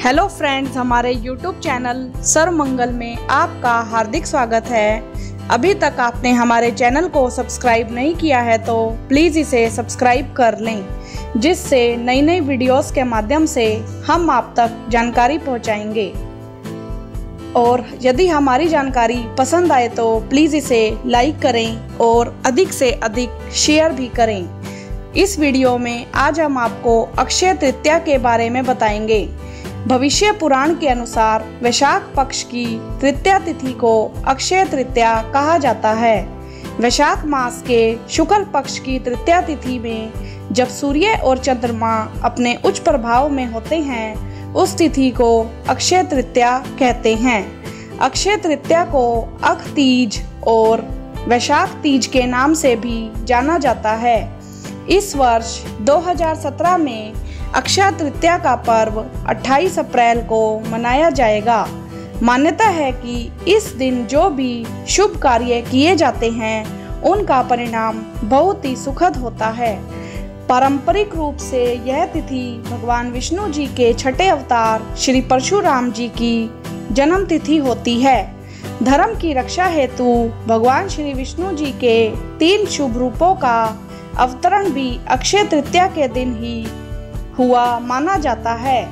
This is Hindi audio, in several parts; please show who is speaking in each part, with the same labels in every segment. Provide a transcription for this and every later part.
Speaker 1: हेलो फ्रेंड्स, हमारे यूट्यूब चैनल सर्वमंगल में आपका हार्दिक स्वागत है। अभी तक आपने हमारे चैनल को सब्सक्राइब नहीं किया है तो प्लीज़ इसे सब्सक्राइब कर लें, जिससे नई नई वीडियोस के माध्यम से हम आप तक जानकारी पहुंचाएंगे। और यदि हमारी जानकारी पसंद आए तो प्लीज़ इसे लाइक करें और अधिक से अधिक शेयर भी करें। इस वीडियो में आज हम आपको अक्षय तृतीया के बारे में बताएंगे। भविष्य पुराण के अनुसार वैशाख पक्ष की तृतीया तिथि को अक्षय तृतीया कहा जाता है। वैशाख मास के शुक्ल पक्ष की तृतीया तिथि में जब सूर्य और चंद्रमा अपने उच्च प्रभाव में होते हैं, उस तिथि को अक्षय तृतीया कहते हैं। अक्षय तृतीया को अख तीज और वैशाख तीज के नाम से भी जाना जाता है। इस वर्ष 2017 में अक्षय तृतीया का पर्व 28 अप्रैल को मनाया जाएगा। मान्यता है कि इस दिन जो भी शुभ कार्य किए जाते हैं, उनका परिणाम बहुत ही सुखद होता है। पारंपरिक रूप से यह तिथि भगवान विष्णु जी के छठे अवतार श्री परशुराम जी की जन्म तिथि होती है। धर्म की रक्षा हेतु भगवान श्री विष्णु जी के 3 शुभ रूपों का अवतरण भी अक्षय तृतीया के दिन ही हुआ माना जाता है।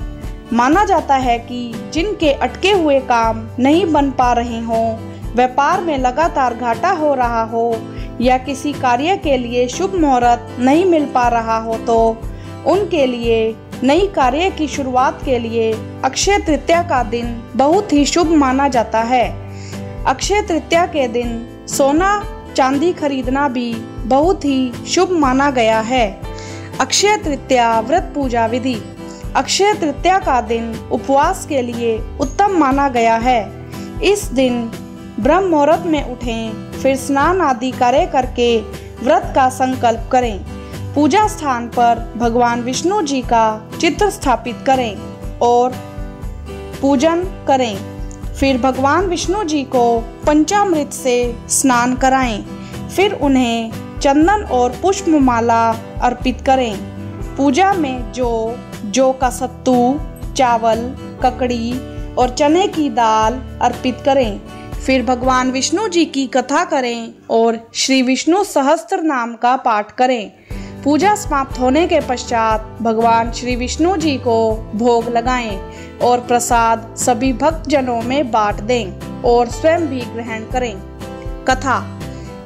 Speaker 1: माना जाता है कि जिनके अटके हुए काम नहीं बन पा रहे हों, व्यापार में लगातार घाटा हो रहा हो या किसी कार्य के लिए शुभ मुहूर्त नहीं मिल पा रहा हो, तो उनके लिए नई कार्य की शुरुआत के लिए अक्षय तृतीया का दिन बहुत ही शुभ माना जाता है। अक्षय तृतीया के दिन सोना चांदी खरीदना भी बहुत ही शुभ माना गया है। अक्षय तृतीया व्रत पूजा विधि। अक्षय तृतीया का दिन उपवास के लिए उत्तम माना गया है। इस दिन ब्रह्म मुहूर्त में उठें, फिर स्नान आदि कार्य करके व्रत का संकल्प करें। पूजा स्थान पर भगवान विष्णु जी का चित्र स्थापित करें और पूजन करें। फिर भगवान विष्णु जी को पंचामृत से स्नान कराएं। फिर उन्हें चंदन और पुष्पमाला अर्पित करें। पूजा में जौ का सत्तू, चावल, ककड़ी और चने की दाल अर्पित करें। फिर भगवान विष्णु जी की कथा करें और श्री विष्णु सहस्त्र नाम का पाठ करें। पूजा समाप्त होने के पश्चात भगवान श्री विष्णु जी को भोग लगाएं और प्रसाद सभी भक्तजनों में बांट दें और स्वयं भी ग्रहण करें। कथा।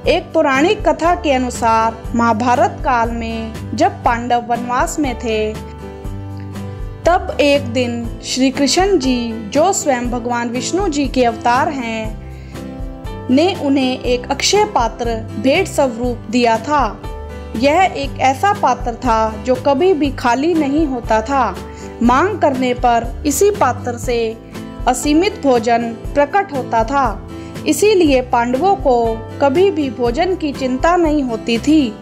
Speaker 1: एक पौराणिक कथा के अनुसार महाभारत काल में जब पांडव वनवास में थे, तब एक दिन श्री कृष्ण जी, जो स्वयं भगवान विष्णु जी के अवतार हैं, ने उन्हें एक अक्षय पात्र भेंट स्वरूप दिया था। यह एक ऐसा पात्र था जो कभी भी खाली नहीं होता था। मांग करने पर इसी पात्र से असीमित भोजन प्रकट होता था। इसीलिए पांडवों को कभी भी भोजन की चिंता नहीं होती थी।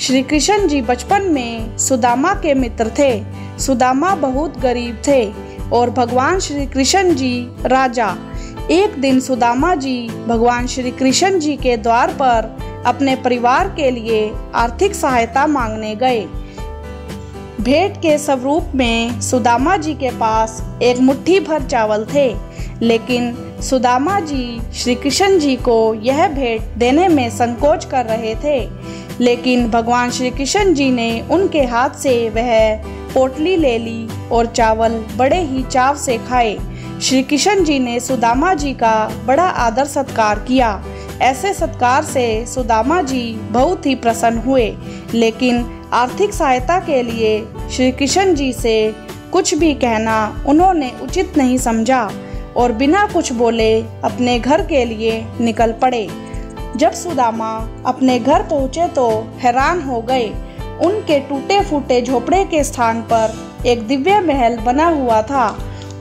Speaker 1: श्री कृष्ण जी बचपन में सुदामा के मित्र थे। सुदामा बहुत गरीब थे और भगवान श्री कृष्ण जी राजा। एक दिन सुदामा जी भगवान श्री कृष्ण जी के द्वार पर अपने परिवार के लिए आर्थिक सहायता मांगने गए। भेंट के स्वरूप में सुदामा जी के पास एक मुट्ठी भर चावल थे, लेकिन सुदामा जी श्री कृष्ण जी को यह भेंट देने में संकोच कर रहे थे। लेकिन भगवान श्री कृष्ण जी ने उनके हाथ से वह पोटली ले ली और चावल बड़े ही चाव से खाए। श्री कृष्ण जी ने सुदामा जी का बड़ा आदर सत्कार किया। ऐसे सत्कार से सुदामा जी बहुत ही प्रसन्न हुए, लेकिन आर्थिक सहायता के लिए श्री कृष्ण जी से कुछ भी कहना उन्होंने उचित नहीं समझा और बिना कुछ बोले अपने घर के लिए निकल पड़े। जब सुदामा अपने घर पहुँचे तो हैरान हो गए। उनके टूटे फूटे झोपड़े के स्थान पर एक दिव्य महल बना हुआ था।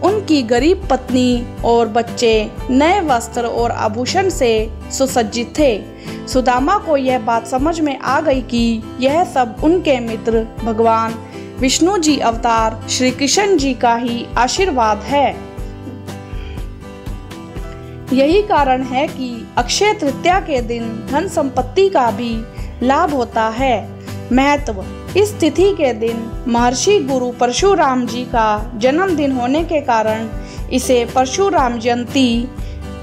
Speaker 1: उनकी गरीब पत्नी और बच्चे नए वस्त्र और आभूषण से सुसज्जित थे। सुदामा को यह बात समझ में आ गई कि यह सब उनके मित्र भगवान विष्णु जी अवतार श्री कृष्ण जी का ही आशीर्वाद है। यही कारण है कि अक्षय तृतीया के दिन धन संपत्ति का भी लाभ होता है। महत्व। इस तिथि के दिन महर्षि गुरु परशुराम जी का जन्मदिन होने के कारण इसे परशुराम जयंती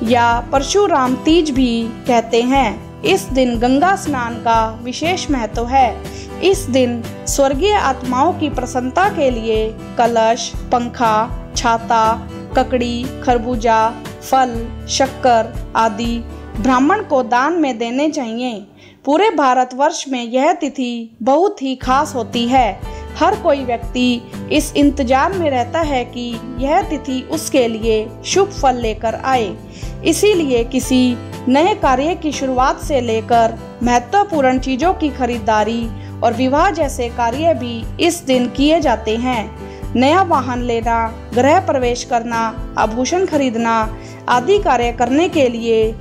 Speaker 1: या परशुराम तीज भी कहते हैं। इस दिन गंगा स्नान का विशेष महत्व है। इस दिन स्वर्गीय आत्माओं की प्रसन्नता के लिए कलश, पंखा, छाता, ककड़ी, खरबूजा, फल, शक्कर आदि ब्राह्मण को दान में देने चाहिए। पूरे भारतवर्ष में यह तिथि बहुत ही खास होती है। हर कोई व्यक्ति इस इंतजार में रहता है कि यह तिथि उसके लिए शुभ फल लेकर आए। इसीलिए किसी नए कार्य की शुरुआत से लेकर महत्वपूर्ण चीजों की खरीदारी और विवाह जैसे कार्य भी इस दिन किए जाते हैं। नया वाहन लेना, गृह प्रवेश करना, आभूषण खरीदना आदि कार्य करने के लिए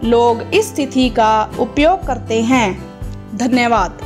Speaker 1: लोग इस तिथि का उपयोग करते हैं। धन्यवाद।